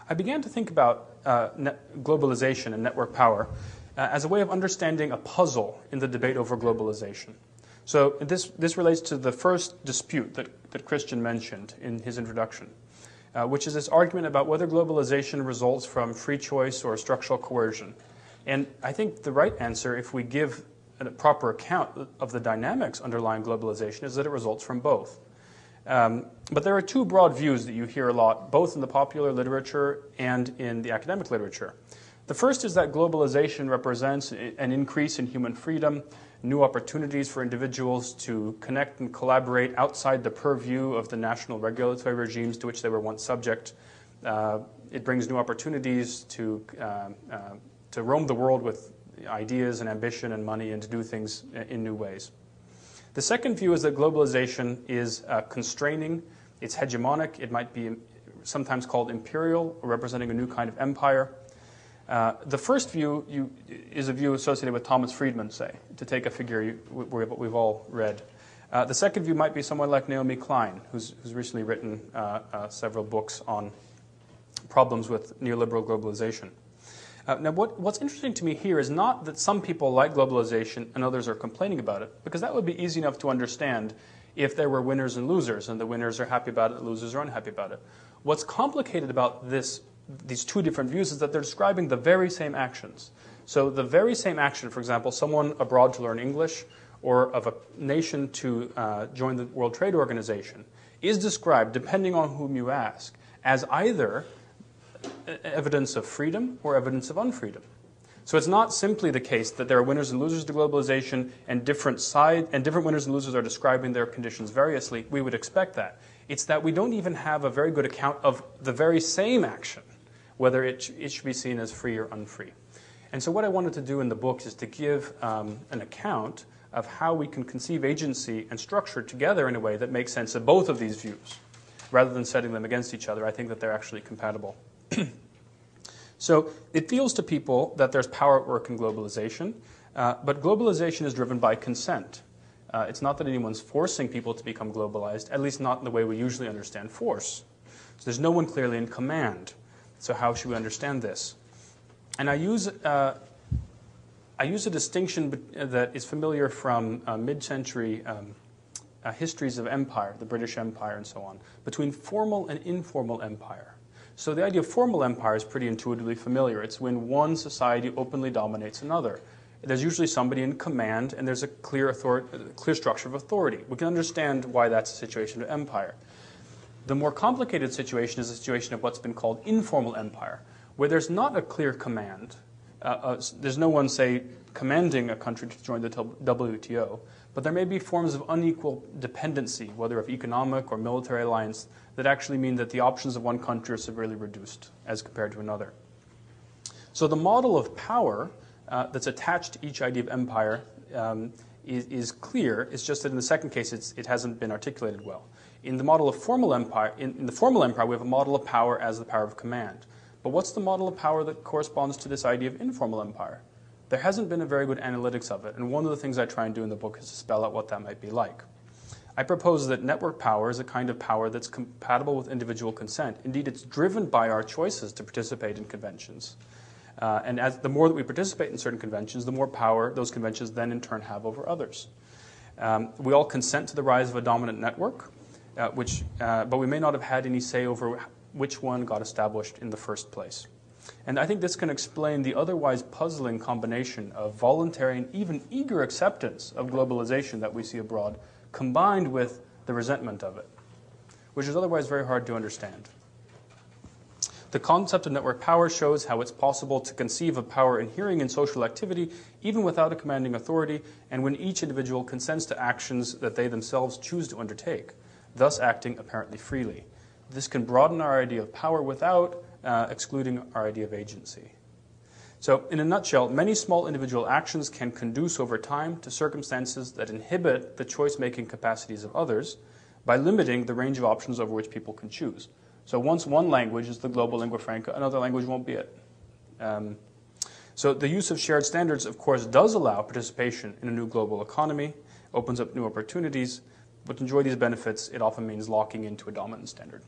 I began to think about globalization and network power as a way of understanding a puzzle in the debate over globalization. So this relates to the first dispute that Christian mentioned in his introduction, which is this argument about whether globalization results from free choice or structural coercion. And I think the right answer, if we give a proper account of the dynamics underlying globalization, is that it results from both. But there are two broad views that you hear a lot, both in the popular literature and in the academic literature. The first is that globalization represents an increase in human freedom, new opportunities for individuals to connect and collaborate outside the purview of the national regulatory regimes to which they were once subject. It brings new opportunities to roam the world with ideas and ambition and money and to do things in new ways. The second view is that globalization is constraining, it's hegemonic, it might be sometimes called imperial, or representing a new kind of empire. The first view is a view associated with Thomas Friedman, say, to take a figure we've all read. The second view might be someone like Naomi Klein, who's recently written several books on problems with neoliberal globalization. Now, what's interesting to me here is not that some people like globalization and others are complaining about it, because that would be easy enough to understand if there were winners and losers, and the winners are happy about it, the losers are unhappy about it. What's complicated about these two different views is that they're describing the very same actions. So the very same action, for example, someone abroad to learn English or of a nation to join the World Trade Organization, is described, depending on whom you ask, as either evidence of freedom or evidence of unfreedom. So it's not simply the case that there are winners and losers to globalization and different winners and losers are describing their conditions variously. We would expect that. It's that we don't even have a very good account of the very same action, whether it should be seen as free or unfree. And so what I wanted to do in the book is to give an account of how we can conceive agency and structure together in a way that makes sense of both of these views. Rather than setting them against each other, I think that they're actually compatible. So it feels to people that there's power at work in globalization, but globalization is driven by consent. It's not that anyone's forcing people to become globalized, at least not in the way we usually understand force. So there's no one clearly in command. So how should we understand this? And I use a distinction that is familiar from mid-century histories of empire, the British Empire and so on, between formal and informal empire. So the idea of formal empire is pretty intuitively familiar. It's when one society openly dominates another. There's usually somebody in command, and there's a clear structure of authority. We can understand why that's a situation of empire. The more complicated situation is a situation of what's been called informal empire, where there's not a clear command. There's no one, say, commanding a country to join the WTO, but there may be forms of unequal dependency, whether of economic or military alliance, that actually mean that the options of one country are severely reduced as compared to another. So the model of power that's attached to each idea of empire is clear. It's just that in the second case, it hasn't been articulated well. In the model of formal empire, in the formal empire, we have a model of power as the power of command. But what's the model of power that corresponds to this idea of informal empire? There hasn't been a very good analytics of it, and one of the things I try and do in the book is to spell out what that might be like. I propose that network power is a kind of power that's compatible with individual consent. Indeed, it's driven by our choices to participate in conventions. And as the more that we participate in certain conventions, the more power those conventions then in turn have over others. We all consent to the rise of a dominant network, but we may not have had any say over which one got established in the first place. And I think this can explain the otherwise puzzling combination of voluntary and even eager acceptance of globalization that we see abroad, combined with the resentment of it, which is otherwise very hard to understand. The concept of network power shows how it's possible to conceive of power inhering in social activity even without a commanding authority, and when each individual consents to actions that they themselves choose to undertake, thus acting apparently freely. This can broaden our idea of power without excluding our idea of agency. So, in a nutshell, many small individual actions can conduce over time to circumstances that inhibit the choice-making capacities of others by limiting the range of options over which people can choose. So once one language is the global lingua franca, another language won't be it. So the use of shared standards, of course, does allow participation in a new global economy, opens up new opportunities, but to enjoy these benefits, it often means locking into a dominant standard.